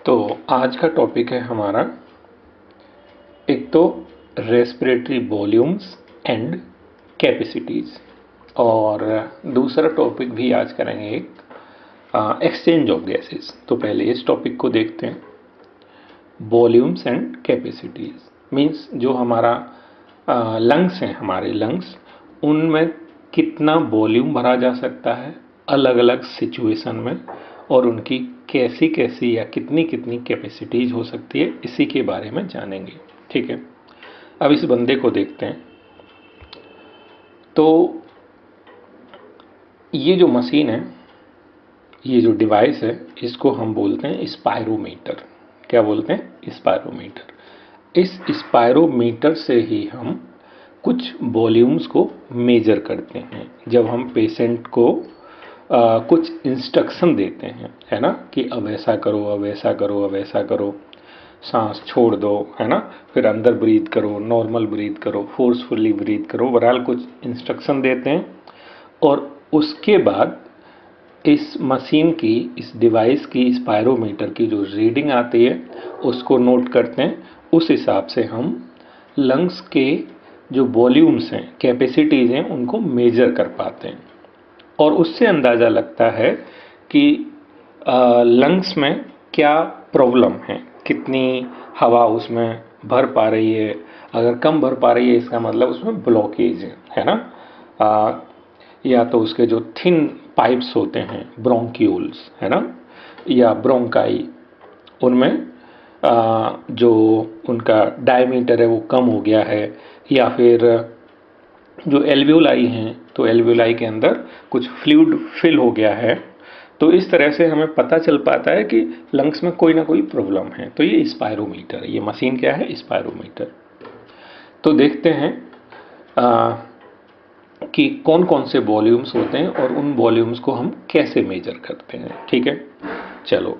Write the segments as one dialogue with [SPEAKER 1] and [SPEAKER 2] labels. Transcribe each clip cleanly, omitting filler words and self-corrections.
[SPEAKER 1] तो आज का टॉपिक है हमारा एक तो रेस्पिरेटरी वॉल्यूम्स एंड कैपेसिटीज़, और दूसरा टॉपिक भी आज करेंगे एक एक्सचेंज ऑफ गैसेस। तो पहले इस टॉपिक को देखते हैं। वॉल्यूम्स एंड कैपेसिटीज़ मीन्स जो हमारा लंग्स हैं, हमारे लंग्स, उनमें कितना वॉल्यूम भरा जा सकता है अलग अलग सिचुएशन में, और उनकी कैसी कैसी या कितनी कितनी कैपेसिटीज़ हो सकती है, इसी के बारे में जानेंगे। ठीक है, अब इस बंदे को देखते हैं। तो ये जो मशीन है, ये जो डिवाइस है, इसको हम बोलते हैं स्पायरोमीटर। क्या बोलते हैं? स्पायरोमीटर। इस स्पायरोमीटर से ही हम कुछ वॉल्यूम्स को मेजर करते हैं। जब हम पेशेंट को कुछ इंस्ट्रक्शन देते हैं, है ना, कि अब ऐसा करो, अब ऐसा करो, अब ऐसा करो, सांस छोड़ दो, है ना, फिर अंदर ब्रीथ करो, नॉर्मल ब्रीथ करो, फोर्सफुली ब्रीथ करो, ओवरऑल कुछ इंस्ट्रक्शन देते हैं। और उसके बाद इस मशीन की, इस डिवाइस की, स्पायरोमीटर की जो रीडिंग आती है उसको नोट करते हैं। उस हिसाब से हम लंग्स के जो वॉल्यूम्स हैं, कैपेसिटीज़ हैं, उनको मेजर कर पाते हैं। और उससे अंदाज़ा लगता है कि लंग्स में क्या प्रॉब्लम है, कितनी हवा उसमें भर पा रही है। अगर कम भर पा रही है, इसका मतलब उसमें ब्लॉकेज है ना। या तो उसके जो थिन पाइप्स होते हैं, ब्रोंक्यूल्स, है ना, या ब्रोंकाई, उनमें जो उनका डायमीटर है वो कम हो गया है। या फिर जो एल्वियोलाई हैं, तो एल्वियोलाई के अंदर कुछ फ्लूइड फिल हो गया है। तो इस तरह से हमें पता चल पाता है कि लंग्स में कोई ना कोई प्रॉब्लम है। तो ये स्पायरोमीटर है, ये मशीन क्या है? स्पायरोमीटर। तो देखते हैं कि कौन कौन से वॉल्यूम्स होते हैं और उन वॉल्यूम्स को हम कैसे मेजर करते हैं। ठीक है, चलो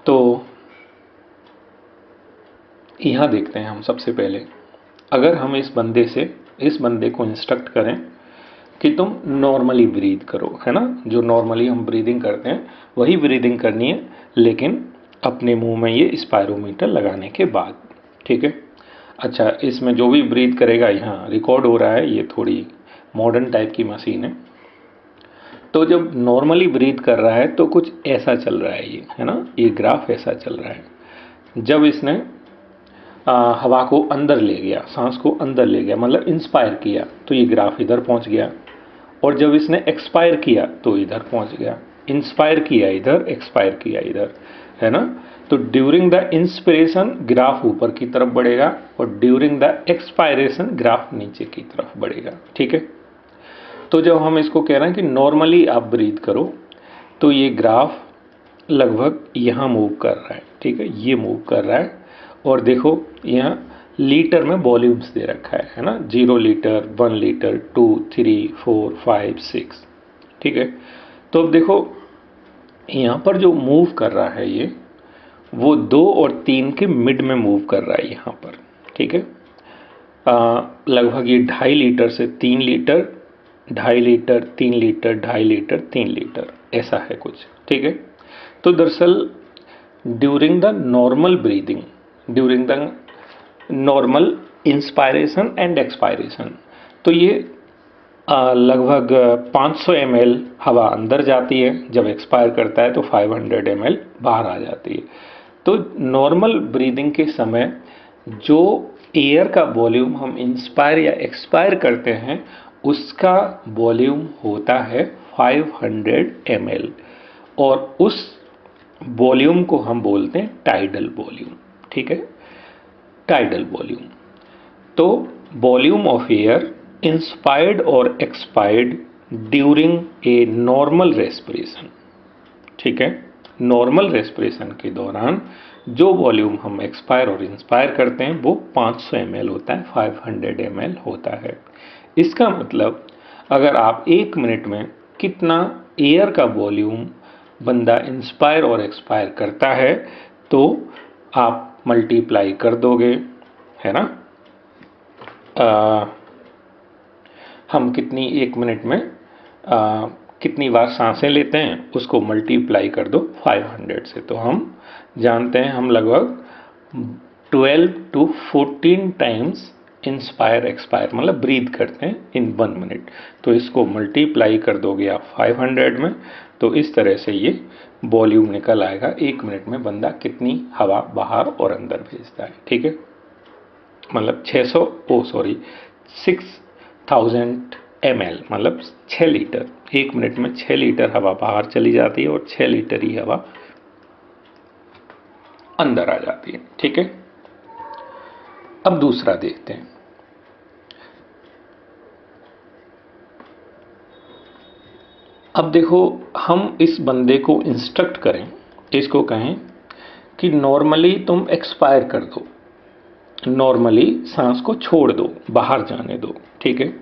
[SPEAKER 1] तो यहाँ देखते हैं हम। सबसे पहले अगर हम इस बंदे को इंस्ट्रक्ट करें कि तुम नॉर्मली ब्रीद करो, है ना, जो नॉर्मली हम ब्रीदिंग करते हैं वही ब्रीदिंग करनी है, लेकिन अपने मुंह में ये स्पायरोमीटर लगाने के बाद। ठीक है, अच्छा, इसमें जो भी ब्रीद करेगा यहाँ रिकॉर्ड हो रहा है। ये थोड़ी मॉडर्न टाइप की मशीन है। तो जब नॉर्मली ब्रीद कर रहा है तो कुछ ऐसा चल रहा है, ये है ना, ये ग्राफ ऐसा चल रहा है। जब इसने हवा को अंदर ले गया, सांस को अंदर ले गया, मतलब इंस्पायर किया, तो ये ग्राफ इधर पहुंच गया। और जब इसने एक्सपायर किया तो इधर पहुंच गया। इंस्पायर किया इधर, एक्सपायर किया इधर, है ना। तो ड्यूरिंग द इंस्पिरेशन ग्राफ ऊपर की तरफ बढ़ेगा, और ड्यूरिंग द एक्सपायरेशन ग्राफ नीचे की तरफ बढ़ेगा। ठीक है, तो जब हम इसको कह रहे हैं कि नॉर्मली आप ब्रीथ करो, तो ये ग्राफ लगभग यहाँ मूव कर रहा है। ठीक है, ये मूव कर रहा है। और देखो यहाँ लीटर में वॉल्यूम्स दे रखा है ना, 0 लीटर, 1 लीटर, 2, 3, 4, 5, 6। ठीक है, तो अब देखो यहाँ पर जो मूव कर रहा है ये, वो 2 और 3 के मिड में मूव कर रहा है यहाँ पर। ठीक है, लगभग ये 2.5 लीटर से 3 litre, 2.5 litre, 3 litre, 2.5 litre, 3 litre, ऐसा है कुछ। ठीक है, तो दरअसल during the normal breathing, during the normal inspiration and expiration, तो ये लगभग 500 ml हवा अंदर जाती है। जब एक्सपायर करता है तो 500 ml बाहर आ जाती है। तो नॉर्मल ब्रीदिंग के समय जो एयर का वॉल्यूम हम इंस्पायर या एक्सपायर करते हैं, उसका वॉल्यूम होता है 500 ml, और उस वॉल्यूम को हम बोलते हैं टाइडल वॉल्यूम। ठीक है, टाइडल वॉल्यूम। तो वॉल्यूम ऑफ एयर इंस्पायर्ड और expired during a normal respiration. ठीक है, नॉर्मल रेस्पिरेशन के दौरान जो वॉल्यूम हम एक्सपायर और इंस्पायर करते हैं वो 500 ml होता है, 500 ml होता है। इसका मतलब अगर आप 1 मिनट में कितना एयर का वॉल्यूम बंदा इंस्पायर और एक्सपायर करता है, तो आप मल्टीप्लाई कर दोगे, है ना। हम कितनी 1 मिनट में कितनी बार सांसें लेते हैं उसको मल्टीप्लाई कर दो 500 से, तो हम जानते हैं हम लगभग 12 to 14 टाइम्स इंस्पायर एक्सपायर मतलब ब्रीथ करते हैं इन 1 मिनट। तो इसको मल्टीप्लाई कर दोगे आप 500 में, तो इस तरह से ये वॉल्यूम निकल आएगा 1 मिनट में बंदा कितनी हवा बाहर और अंदर भेजता है। ठीक है, मतलब 6000 ml मतलब 6 लीटर, 1 मिनट में 6 लीटर हवा बाहर चली जाती है और 6 लीटर ही हवा अंदर आ जाती है। ठीक है, अब दूसरा देखते हैं। अब देखो, हम इस बंदे को इंस्ट्रक्ट करें, इसको कहें कि नॉर्मली तुम एक्सपायर कर दो, नॉर्मली सांस को छोड़ दो, बाहर जाने दो। ठीक है,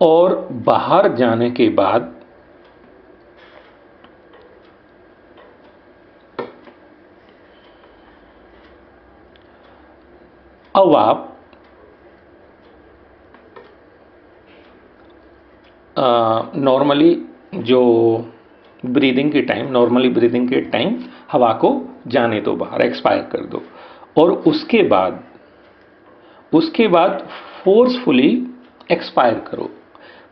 [SPEAKER 1] और बाहर जाने के बाद अब आप नॉर्मली जो ब्रीदिंग के टाइम, नॉर्मली ब्रीदिंग के टाइम हवा को जाने दो बाहर, एक्सपायर कर दो, और उसके बाद फोर्सफुली एक्सपायर करो,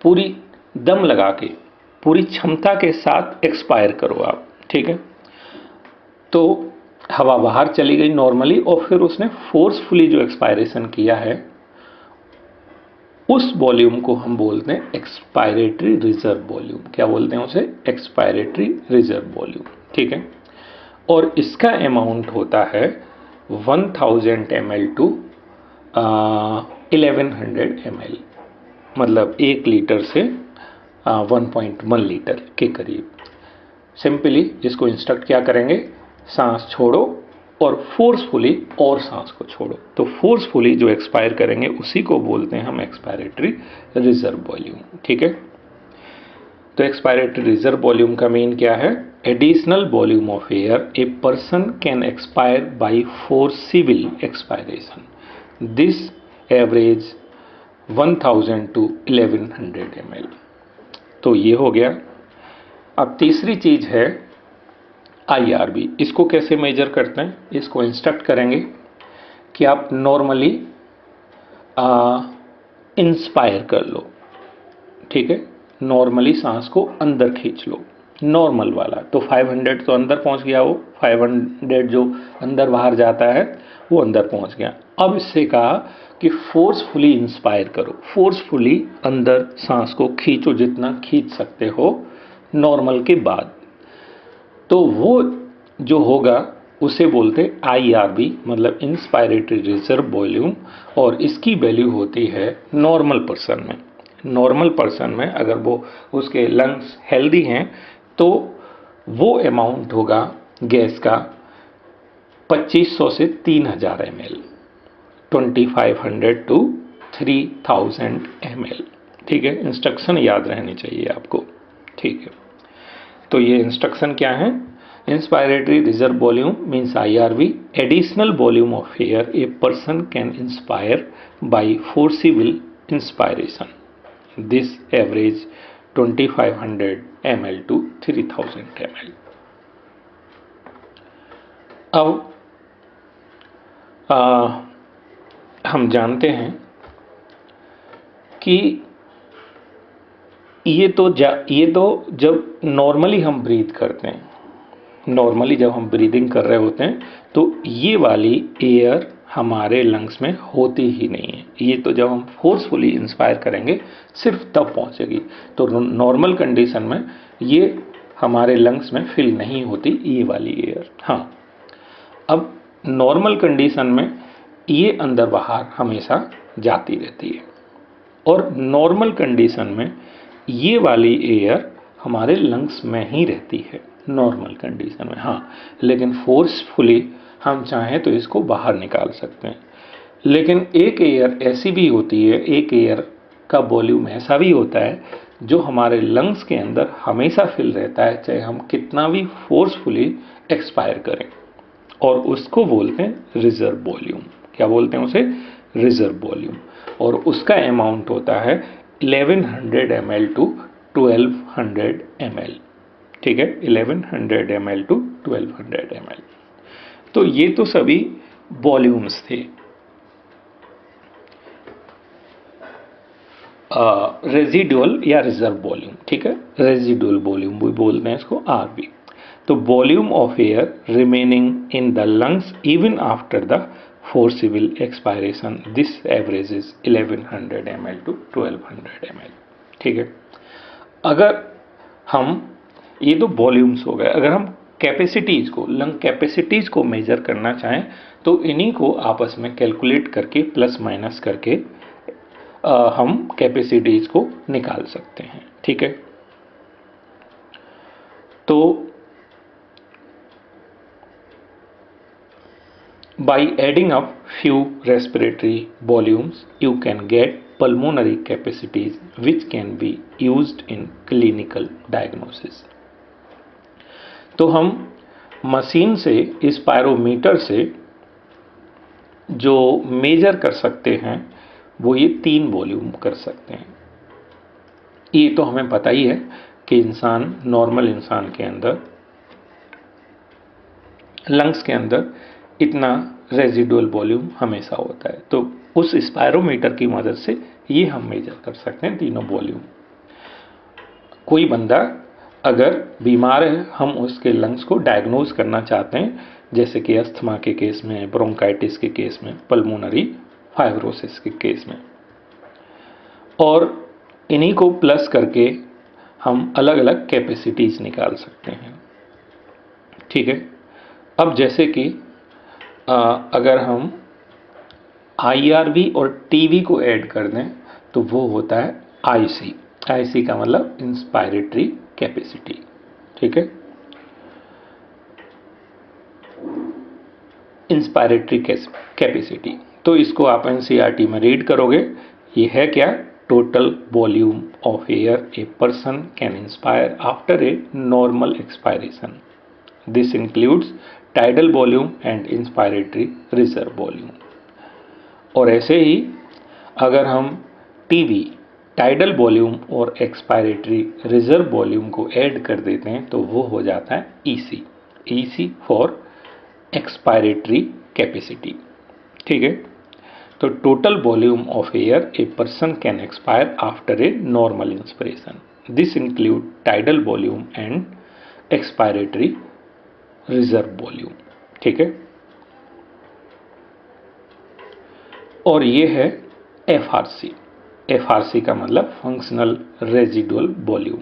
[SPEAKER 1] पूरी दम लगा के, पूरी क्षमता के साथ एक्सपायर करो आप। ठीक है, तो हवा बाहर चली गई नॉर्मली, और फिर उसने फोर्सफुली जो एक्सपायरेशन किया है उस वॉल्यूम को हम बोलते हैं एक्सपायरेटरी रिजर्व वॉल्यूम। क्या बोलते हैं उसे? Expiratory reserve volume. ठीक है, और इसका अमाउंट होता है 1000 ml टू 1100 ml, मतलब 1 लीटर से 1.1 लीटर के करीब। सिंपली इसको इंस्ट्रक्ट क्या करेंगे? सांस छोड़ो और फोर्सफुली और सांस को छोड़ो। तो फोर्सफुली जो एक्सपायर करेंगे उसी को बोलते हैं हम एक्सपायरेटरी रिजर्व वॉल्यूम। ठीक है, तो एक्सपायरेटरी रिजर्व वॉल्यूम का मीन क्या है? Additional volume of air a person can expire by forcible expiration, this average 1000 to 1100 ml। तो ये हो गया। अब तीसरी चीज है IRB। इसको कैसे मेजर करते हैं? इसको इंस्ट्रक्ट करेंगे कि आप नॉर्मली इंस्पायर कर लो। ठीक है, नॉर्मली सांस को अंदर खींच लो, नॉर्मल वाला। तो 500 तो अंदर पहुंच गया, वो 500 जो अंदर बाहर जाता है वो अंदर पहुंच गया। अब इससे कहा कि फोर्सफुली इंस्पायर करो, फोर्सफुली अंदर सांस को खींचो जितना खींच सकते हो नॉर्मल के बाद। तो वो जो होगा उसे बोलते IRB, मतलब इंस्पायरेटरी रिजर्व वॉल्यूम, और इसकी वैल्यू होती है नॉर्मल पर्सन में। नॉर्मल पर्सन में अगर वो उसके लंग्स हेल्दी हैं तो वो अमाउंट होगा गैस का 2500 से 3000 ml, 2500 टू 3000 ml। ठीक है, इंस्ट्रक्शन याद रहनी चाहिए आपको। ठीक है, तो ये इंस्ट्रक्शन क्या है? Inspiratory reserve volume means IRV, additional volume of air a person can inspire by forcible inspiration, this average 2500 ml to 3000 ml। अब हम जानते हैं कि ये तो जब नॉर्मली हम ब्रीथ करते हैं, नॉर्मली जब हम ब्रीदिंग कर रहे होते हैं तो ये वाली एयर हमारे लंग्स में होती ही नहीं है। ये तो जब हम फोर्सफुली इंस्पायर करेंगे सिर्फ तब पहुंचेगी। तो नॉर्मल कंडीशन में ये हमारे लंग्स में फिल नहीं होती ये वाली एयर। हाँ, अब नॉर्मल कंडीशन में ये अंदर बाहर हमेशा जाती रहती है, और नॉर्मल कंडीशन में ये वाली एयर हमारे लंग्स में ही रहती है नॉर्मल कंडीशन में। हाँ, लेकिन फोर्सफुली हम चाहें तो इसको बाहर निकाल सकते हैं। लेकिन एक एयर ऐसी भी होती है, एक एयर का वॉल्यूम ऐसा भी होता है जो हमारे लंग्स के अंदर हमेशा फिल रहता है, चाहे हम कितना भी फोर्सफुली एक्सपायर करें। और उसको बोलते हैं रिजर्व वॉल्यूम। क्या बोलते हैं उसे? Reserve volume. और उसका अमाउंट होता है 1100 ml टू 1200 ml। ठीक है, 1100 ml टू 1200 ml। तो ये तो सभी वॉल्यूम्स थे। रेजिडुअल या रिजर्व वॉल्यूम, ठीक है, रेजिडुअल वॉल्यूम भी बोलते हैं इसको, आरवी। तो volume of air remaining in the lungs even after the forcible expiration, this average is 1100 ml to 1200 ml। ठीक है, अगर हम, ये तो वॉल्यूम्स हो गए, अगर हम कैपेसिटीज को, लंग कैपेसिटीज को मेजर करना चाहें तो इन्हीं को आपस में कैलकुलेट करके प्लस माइनस करके हम कैपेसिटीज को निकाल सकते हैं। ठीक है, तो by adding up few respiratory volumes you can get pulmonary capacities which can be used in clinical diagnosis। तो हम मशीन से, इस पायरोमीटर से जो मेजर कर सकते हैं वो ये 3 वॉल्यूम कर सकते हैं। ये तो हमें पता ही है कि इंसान, नॉर्मल इंसान के अंदर, लंग्स के अंदर इतना रेजिडुअल वॉल्यूम हमेशा होता है। तो उस स्पायरोमीटर की मदद से ये हम मेजर कर सकते हैं तीनों वॉल्यूम। कोई बंदा अगर बीमार है, हम उसके लंग्स को डायग्नोज करना चाहते हैं, जैसे कि अस्थमा के केस में, ब्रोंकाइटिस के केस में, पल्मोनरी फाइब्रोसिस के केस में, और इन्हीं को प्लस करके हम अलग अलग कैपेसिटीज निकाल सकते हैं। ठीक है, अब जैसे कि अगर हम IRV और TV को ऐड कर दें तो वो होता है IC। IC का मतलब इंस्पायरेटरी कैपेसिटी। ठीक है, इंस्पायरेटरी कैपेसिटी, तो इसको आप NCERT में रीड करोगे। ये है क्या? Total volume of air a person can inspire after a normal expiration. This includes tidal volume and inspiratory reserve volume. और ऐसे ही अगर हम TV, टाइडल वॉल्यूम और एक्सपायरेटरी रिजर्व वॉल्यूम को ऐड कर देते हैं तो वो हो जाता है EC। EC for expiratory capacity. ठीक है, तो total volume of air a person can expire after a normal inspiration, this include tidal volume and expiratory reserve volume. ठीक है, और ये है FRC। FRC का मतलब फंक्शनल रेजिडुअल वॉल्यूम।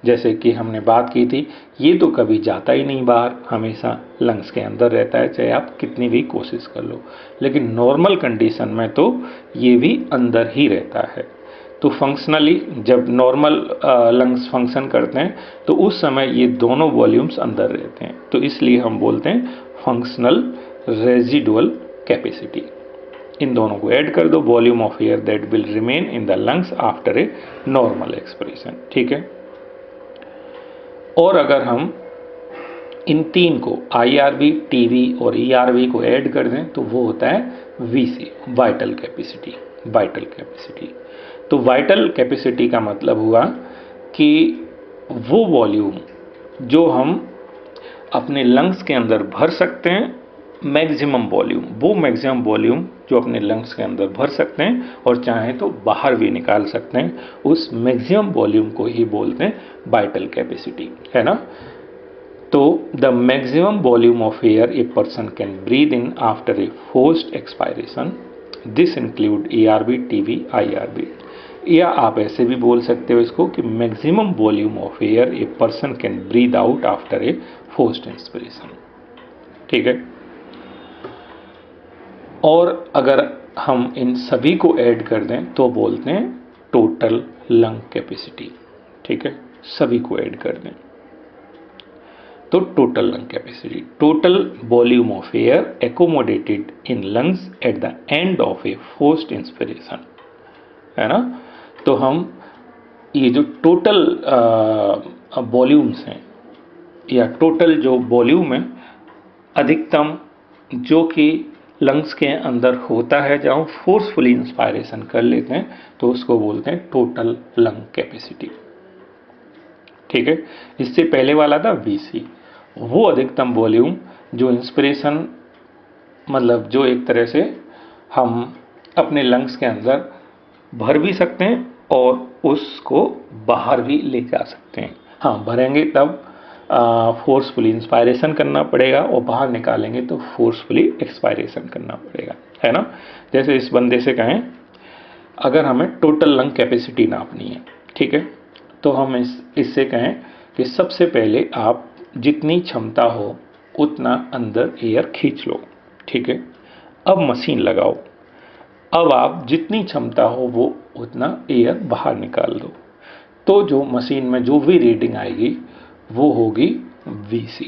[SPEAKER 1] जैसे कि हमने बात की थी, ये तो कभी जाता ही नहीं बाहर, हमेशा लंग्स के अंदर रहता है, चाहे आप कितनी भी कोशिश कर लो। लेकिन नॉर्मल कंडीशन में तो ये भी अंदर ही रहता है। तो फंक्शनली जब नॉर्मल लंग्स फंक्शन करते हैं तो उस समय ये दोनों वॉल्यूम्स अंदर रहते हैं, तो इसलिए हम बोलते हैं फंक्शनल रेजिडुअल कैपेसिटी। इन दोनों को ऐड कर दो, volume of air that will remain in the lungs after a normal expiration. ठीक है, और अगर हम इन 3 को IRV, TV और ERV को ऐड कर दें तो वो होता है VC, vital capacity. Vital capacity, तो वाइटल कैपेसिटी का मतलब हुआ कि वो वॉल्यूम जो हम अपने लंग्स के अंदर भर सकते हैं, मैक्सिमम वॉल्यूम, वो मैक्सिमम वॉल्यूम जो अपने लंग्स के अंदर भर सकते हैं और चाहें तो बाहर भी निकाल सकते हैं, उस मैक्सिमम वॉल्यूम को ही बोलते हैं वाइटल कैपेसिटी, है ना। तो the maximum volume of air a person can breathe in after a forced expiration, this include ERV, TV, IRV। या आप ऐसे भी बोल सकते हो इसको कि maximum volume of air a person can breathe out after a forced inspiration. ठीक है, और अगर हम इन सभी को ऐड कर दें तो बोलते हैं टोटल लंग कैपेसिटी। ठीक है, सभी को ऐड कर दें तो total lung capacity, total volume of air accommodated in lungs at the end of A forced inspiration, है ना। तो हम ये जो टोटल वॉल्यूम्स हैं या टोटल जो वॉल्यूम है अधिकतम जो कि लंग्स के अंदर होता है, जहाँ फोर्सफुली इंस्पायरेशन कर लेते हैं, तो उसको बोलते हैं टोटल लंग कैपेसिटी। ठीक है, इससे पहले वाला था VC, वो अधिकतम वॉल्यूम जो इंस्पिरेशन, मतलब जो एक तरह से हम अपने लंग्स के अंदर भर भी सकते हैं और उसको बाहर भी ले जा सकते हैं। हाँ, भरेंगे तब फोर्सफुली इंस्पायरेशन करना पड़ेगा और बाहर निकालेंगे तो फोर्सफुली एक्सपायरेशन करना पड़ेगा, है ना। जैसे इस बंदे से कहें, अगर हमें टोटल लंग कैपेसिटी नापनी है, ठीक है, तो हम इससे कहें कि सबसे पहले आप जितनी क्षमता हो उतना अंदर एयर खींच लो, ठीक है। अब मशीन लगाओ, अब आप जितनी क्षमता हो वो उतना एयर बाहर निकाल दो, तो जो मशीन में जो भी रीडिंग आएगी वो होगी VC,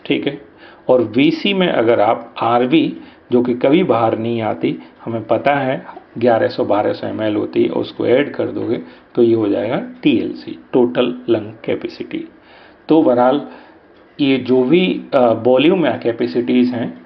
[SPEAKER 1] ठीक है। और VC में अगर आप RV, जो कि कभी बाहर नहीं आती, हमें पता है 1100-1200 ml होती है, उसको ऐड कर दोगे तो ये हो जाएगा TLC, टोटल लंग कैपेसिटी। तो बहरहाल ये जो भी वॉल्यूम या कैपेसिटीज़ हैं,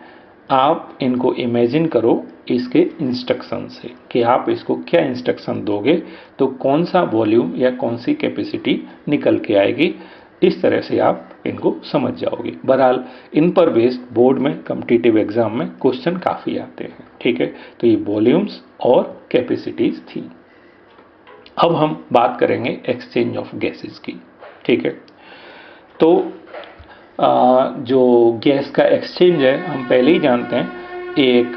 [SPEAKER 1] आप इनको इमेजिन करो इसके इंस्ट्रक्शन से कि आप इसको क्या इंस्ट्रक्शन दोगे तो कौन सा वॉल्यूम या कौन सी कैपेसिटी निकल के आएगी। इस तरह से आप इनको समझ जाओगे। बहरहाल इन पर बेस्ड बोर्ड में कॉम्पिटिटिव एग्जाम में क्वेश्चन काफ़ी आते हैं, ठीक है। तो ये वॉल्यूम्स और कैपेसिटीज थी। अब हम बात करेंगे एक्सचेंज ऑफ गैसेस की, ठीक है। तो जो गैस का एक्सचेंज है हम पहले ही जानते हैं, एक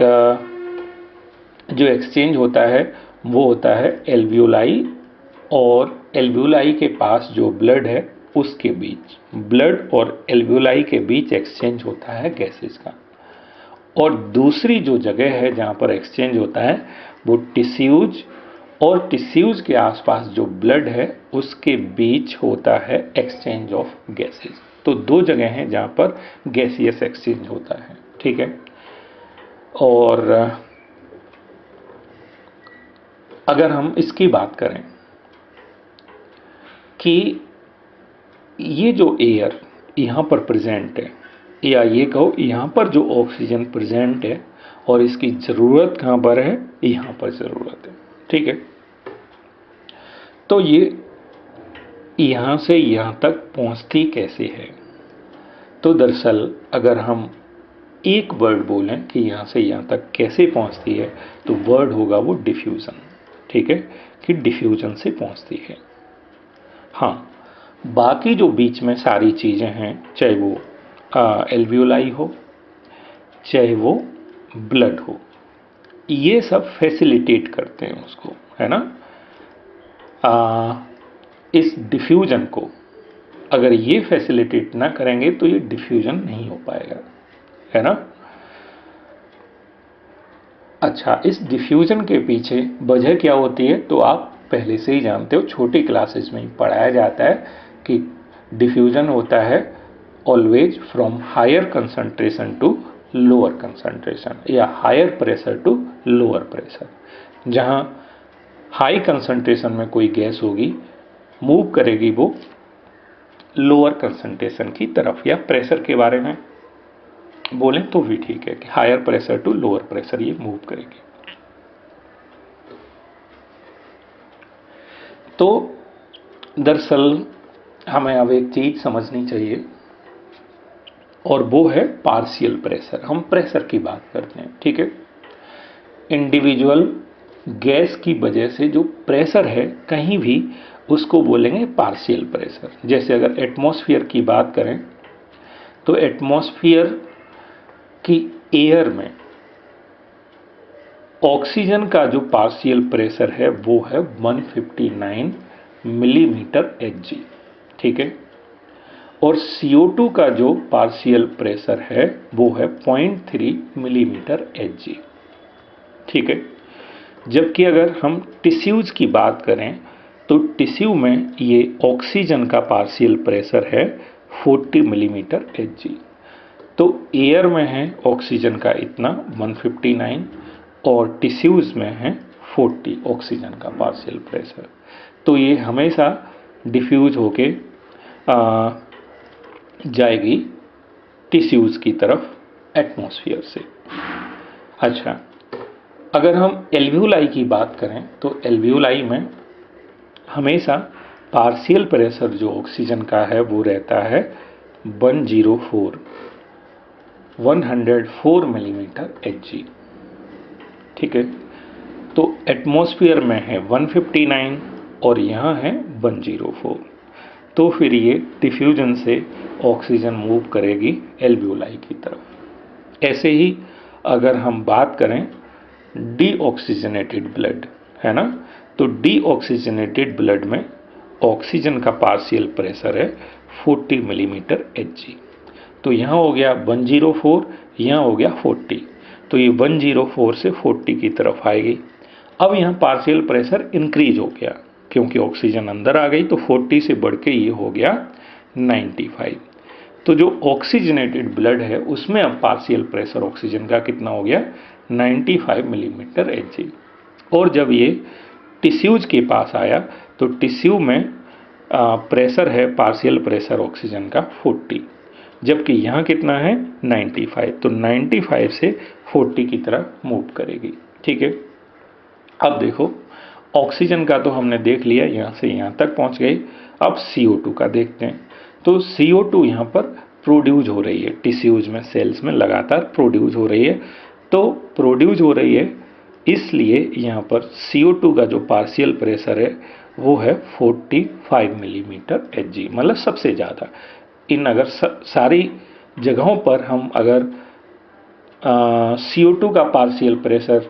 [SPEAKER 1] जो एक्सचेंज होता है वो होता है एल्वियोलाई, और एल्वियोलाई के पास जो ब्लड है उसके बीच, ब्लड और एल्वियोलाई के बीच एक्सचेंज होता है गैसेस का। और दूसरी जो जगह है जहाँ पर एक्सचेंज होता है वो टिश्यूज, और टिश्यूज के आसपास जो ब्लड है उसके बीच होता है एक्सचेंज ऑफ गैसेस। तो दो जगह हैं जहाँ पर गैसियस एक्सचेंज होता है, ठीक है। और अगर हम इसकी बात करें कि ये जो एयर यहाँ पर प्रेजेंट है, या ये कहो यहाँ पर जो ऑक्सीजन प्रेजेंट है, और इसकी ज़रूरत कहाँ पर है, यहाँ पर ज़रूरत है, ठीक है। तो ये यहाँ से यहाँ तक पहुँचती कैसे है, तो दरअसल अगर हम एक वर्ड बोलें कि यहाँ से यहाँ तक कैसे पहुँचती है, तो वर्ड होगा वो डिफ्यूज़न, ठीक है, कि डिफ्यूज़न से पहुँचती है। हाँ, बाकी जो बीच में सारी चीज़ें हैं, चाहे वो एल्वियोलाई हो, चाहे वो ब्लड हो, ये सब फैसिलिटेट करते हैं उसको, है ना। इस डिफ्यूजन को अगर ये फैसिलिटेट ना करेंगे तो ये डिफ्यूजन नहीं हो पाएगा, है ना। अच्छा, इस डिफ्यूजन के पीछे वजह क्या होती है तो आप पहले से ही जानते हो, छोटी क्लासेस में ही पढ़ाया जाता है कि डिफ्यूजन होता है always from higher concentration to lower concentration, या higher pressure to lower pressure. जहाँ हाई कंसंट्रेशन में कोई गैस होगी, मूव करेगी वो लोअर कंसंट्रेशन की तरफ, या प्रेशर के बारे में बोलें तो भी ठीक है कि higher pressure to lower pressure ये मूव करेगी। तो दरअसल हमें अब एक चीज समझनी चाहिए, और वो है पार्शियल प्रेशर। हम प्रेशर की बात करते हैं, ठीक है। इंडिविजुअल गैस की वजह से जो प्रेशर है कहीं भी, उसको बोलेंगे पार्शियल प्रेशर। जैसे अगर एटमॉस्फेयर की बात करें तो एटमॉस्फेयर की एयर में ऑक्सीजन का जो पार्शियल प्रेशर है वो है 159 मिलीमीटर Hg, ठीक है। और CO2 का जो पार्शियल प्रेशर है वो है 0.3 मिलीमीटर Hg, ठीक है। जबकि अगर हम टिश्यूज की बात करें तो टिश्यू में ये ऑक्सीजन का पार्शियल प्रेशर है 40 मिलीमीटर Hg। तो एयर में है ऑक्सीजन का इतना 159, और टिश्यूज में है 40 ऑक्सीजन का पार्शियल प्रेशर। तो ये हमेशा डिफ्यूज होके जाएगी टिश्यूज़ की तरफ एटमॉस्फेयर से। अच्छा, अगर हम एल्वियोलाई की बात करें तो एल्वियोलाई में हमेशा पार्शियल प्रेशर जो ऑक्सीजन का है वो रहता है 104 मिलीमीटर Hg। ठीक है, तो एटमॉस्फेयर में है 159 और यहाँ है 104। तो फिर ये डिफ्यूजन से ऑक्सीजन मूव करेगी एल्वियोलाई की तरफ। ऐसे ही अगर हम बात करें डीऑक्सीजनेटेड ब्लड, है ना, तो डीऑक्सीजनेटेड ब्लड में ऑक्सीजन का पार्शियल प्रेशर है 40 मिलीमीटर Hg। तो यहाँ हो गया 104, यहाँ हो गया 40, तो ये 104 से 40 की तरफ आएगी। अब यहाँ पार्शियल प्रेशर इंक्रीज हो गया क्योंकि ऑक्सीजन अंदर आ गई, तो 40 से बढ़ के ये हो गया 95। तो जो ऑक्सीजनेटेड ब्लड है उसमें अब पार्शियल प्रेशर ऑक्सीजन का कितना हो गया 95 मिलीमीटर Hg। और जब ये टिश्यूज के पास आया तो टिश्यू में प्रेशर है पार्शियल प्रेशर ऑक्सीजन का 40, जबकि यहाँ कितना है 95, तो 95 से 40 की तरफ मूव करेगी। ठीक है, अब देखो ऑक्सीजन का तो हमने देख लिया, यहाँ से यहाँ तक पहुँच गई। अब CO2 का देखते हैं। तो CO2 यहाँ पर प्रोड्यूस हो रही है टिश्यूज में, सेल्स में लगातार प्रोड्यूस हो रही है। तो प्रोड्यूस हो रही है इसलिए यहाँ पर CO2 का जो पार्शियल प्रेशर है वो है 45 मिलीमीटर Hg, मतलब सबसे ज़्यादा। इन अगर सारी जगहों पर हम अगर CO2 का पार्शियल प्रेशर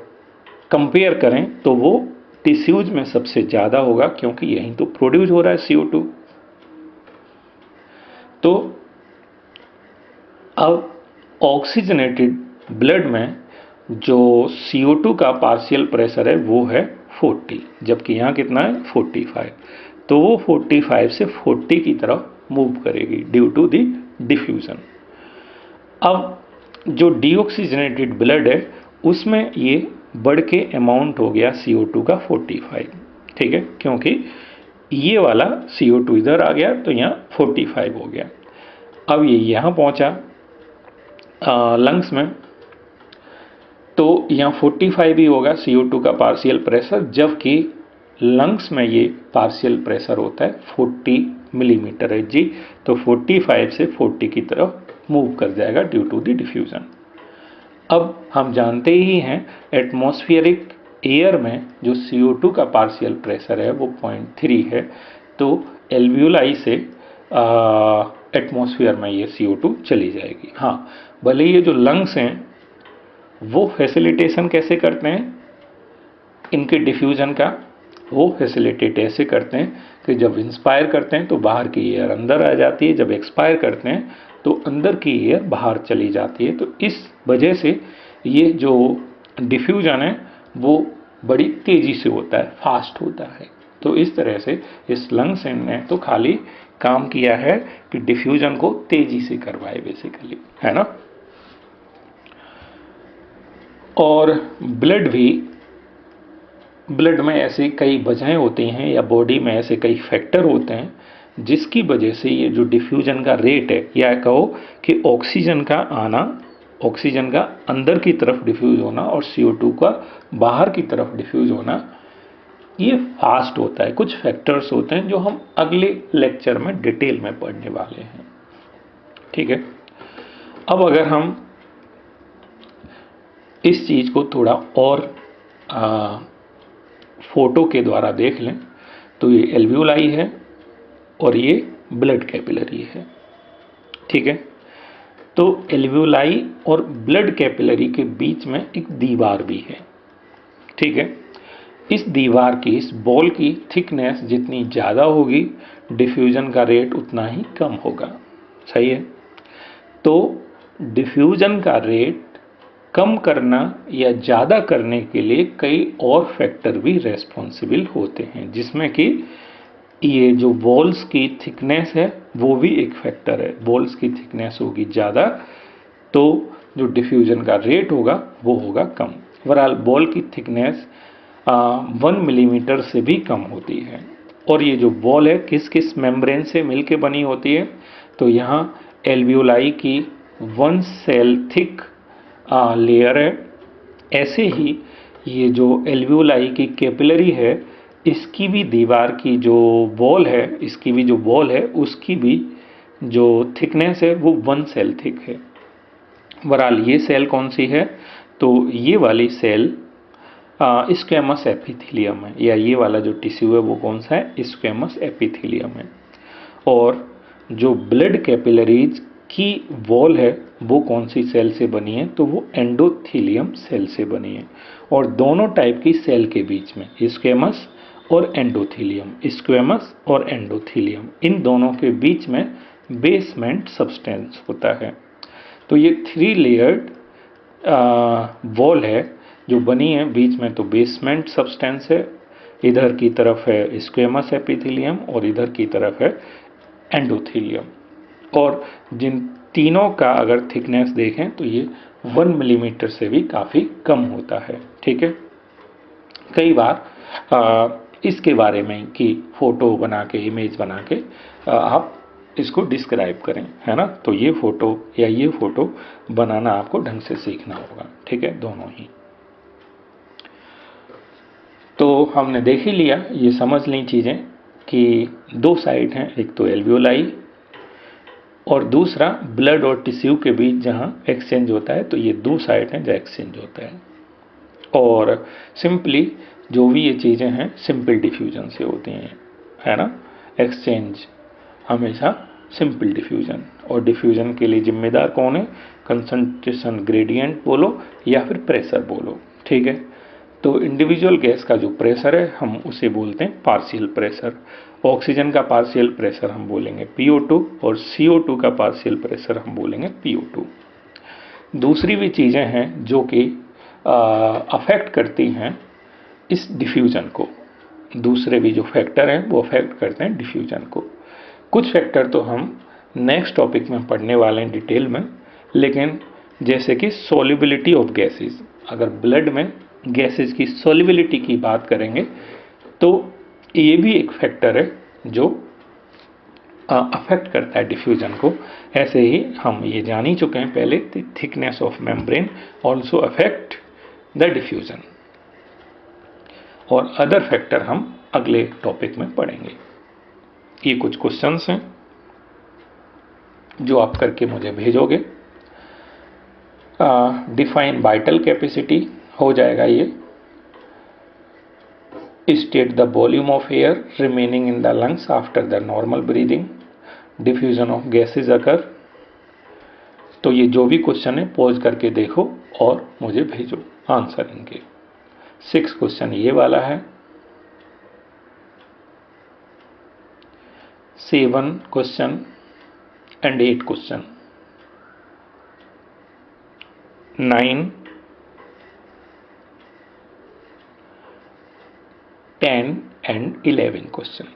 [SPEAKER 1] कंपेयर करें तो वो टिश्यूज में सबसे ज़्यादा होगा क्योंकि यहीं तो प्रोड्यूस हो रहा है CO2। तो अब ऑक्सीजनेटेड ब्लड में जो CO2 का पार्शियल प्रेशर है वो है 40, जबकि यहाँ कितना है 45, तो वो 45 से 40 की तरफ मूव करेगी ड्यू टू दी डिफ्यूजन। अब जो डीऑक्सीजनेटेड ब्लड है उसमें ये बढ़ के अमाउंट हो गया CO2 का 45। ठीक है, क्योंकि ये वाला CO2 इधर आ गया तो यहाँ 45 हो गया। अब ये यहाँ पहुँचा लंग्स में, तो यहाँ 45 ही होगा CO2 का पार्शियल प्रेशर, जबकि लंग्स में ये पार्शियल प्रेशर होता है 40 मिलीमीटर Hg, तो 45 से 40 की तरफ मूव कर जाएगा ड्यू टू द डिफ्यूजन। अब हम जानते ही हैं एटमॉस्फेरिक एयर में जो CO2 का पार्शियल प्रेशर है वो 0.3 है, तो एल्वियोलाई से एटमॉस्फेयर में ये CO2 चली जाएगी। हाँ, भले ये जो लंग्स हैं वो फैसिलिटेशन कैसे करते हैं इनके डिफ्यूजन का, वो फैसिलिटेट ऐसे करते हैं कि जब इंस्पायर करते हैं तो बाहर की एयर अंदर आ जाती है, जब एक्सपायर करते हैं तो अंदर की एयर बाहर चली जाती है। तो इस वजह से ये जो डिफ्यूजन है वो बड़ी तेज़ी से होता है, फास्ट होता है। तो इस तरह से इस लंग्स ने तो खाली काम किया है कि डिफ्यूजन को तेज़ी से करवाए बेसिकली, है ना। और ब्लड में ऐसे कई वजहें होती हैं या बॉडी में ऐसे कई फैक्टर होते हैं जिसकी वजह से ये जो डिफ्यूजन का रेट है, या कहो कि ऑक्सीजन का आना, ऑक्सीजन का अंदर की तरफ डिफ्यूज होना और CO2 का बाहर की तरफ डिफ्यूज होना, ये फास्ट होता है। कुछ फैक्टर्स होते हैं जो हम अगले लेक्चर में डिटेल में पढ़ने वाले हैं। ठीक है, अब अगर हम इस चीज़ को थोड़ा और फोटो के द्वारा देख लें तो ये एल्वियोलाई है और ये ब्लड कैपिलरी है। ठीक है, तो एल्वियोलाई और ब्लड कैपिलरी के बीच में एक दीवार भी है। ठीक है, इस दीवार की, इस बॉल की थिकनेस जितनी ज़्यादा होगी डिफ्यूजन का रेट उतना ही कम होगा। सही है, तो डिफ्यूजन का रेट कम करना या ज़्यादा करने के लिए कई और फैक्टर भी रेस्पॉन्सिबल होते हैं, जिसमें कि ये जो वॉल्स की थिकनेस है वो भी एक फैक्टर है। वॉल्स की थिकनेस होगी ज़्यादा तो जो डिफ्यूजन का रेट होगा वो होगा कम। ओवरऑल बॉल की थिकनेस 1 मिलीमीटर से भी कम होती है। और ये जो बॉल है किस किस मेम्ब्रेन से मिलके बनी होती है, तो यहाँ एल्वियोलाई की वन सेल थिक लेयर है। ऐसे ही ये जो एल्वियोलाई की कैपिलरी है, इसकी भी दीवार की जो वॉल है, इसकी भी जो वॉल है उसकी भी जो थिकनेस है वो वन सेल थिक है। बहरहाल ये सेल कौन सी है, तो ये वाली सेल स्क्वेमस एपिथेलियम है, या ये वाला जो टिश्यू है वो कौन सा है, स्क्वेमस एपिथेलियम है। और जो ब्लड कैपिलरीज की वॉल है वो कौन सी सेल से बनी है, तो वो एंडोथीलियम सेल से बनी है। और दोनों टाइप की सेल के बीच में स्क्वेमस और एंडोथीलियम, स्क्वेमस और एंडोथीलियम, इन दोनों के बीच में बेसमेंट सब्सटेंस होता है। तो ये 3 लेयर्ड वॉल है जो बनी है, बीच में तो बेसमेंट सब्सटेंस है, इधर की तरफ है स्क्वेमस एपिथेलियम और इधर की तरफ है एंडोथीलियम। और जिन तीनों का अगर थिकनेस देखें तो ये 1 मिलीमीटर से भी काफ़ी कम होता है। ठीक है, कई बार इसके बारे में कि फ़ोटो बना के, इमेज बना के आप इसको डिस्क्राइब करें, है ना। तो ये फ़ोटो या ये फ़ोटो बनाना आपको ढंग से सीखना होगा। ठीक है, दोनों ही। तो हमने देख ही लिया, ये समझ ली चीज़ें कि 2 साइड हैं, एक तो एल्वियोलाई और दूसरा ब्लड और टिश्यू के बीच जहाँ एक्सचेंज होता है, तो ये 2 साइड हैं जहाँ एक्सचेंज होता है। और सिंपली जो भी ये चीज़ें हैं सिंपल डिफ्यूजन से होती हैं, है ना। एक्सचेंज हमेशा सिंपल डिफ्यूजन, और डिफ्यूजन के लिए जिम्मेदार कौन है, कंसंट्रेशन ग्रेडियंट बोलो या फिर प्रेशर बोलो। ठीक है, तो इंडिविजुअल गैस का जो प्रेशर है हम उसे बोलते हैं पार्शियल प्रेशर। ऑक्सीजन का पार्शियल प्रेशर हम बोलेंगे PO2 और CO2 का पार्शियल प्रेशर हम बोलेंगे PO2। दूसरी भी चीज़ें हैं जो कि अफेक्ट करती हैं इस डिफ्यूजन को, दूसरे भी जो फैक्टर हैं वो अफेक्ट करते हैं डिफ्यूजन को। कुछ फैक्टर तो हम नेक्स्ट टॉपिक में पढ़ने वाले हैं डिटेल में, लेकिन जैसे कि सॉल्युबिलिटी ऑफ गैसेस, अगर ब्लड में गैसेस की सॉल्युबिलिटी की बात करेंगे तो ये भी एक फैक्टर है जो अफेक्ट करता है डिफ्यूजन को। ऐसे ही हम ये जान ही चुके हैं पहले, thickness of membrane also affect the diffusion, और अदर फैक्टर हम अगले टॉपिक में पढ़ेंगे। ये कुछ क्वेश्चंस हैं जो आप करके मुझे भेजोगे। डिफाइन वाइटल कैपेसिटी हो जाएगा ये। State the volume of air remaining in the lungs after the normal breathing, diffusion of gases occur. तो ये जो भी क्वेश्चन है पॉज करके देखो और मुझे भेजो आंसर इनके। 6 क्वेश्चन ये वाला है, 7 question and 8 question, 9, 10 and 11 question।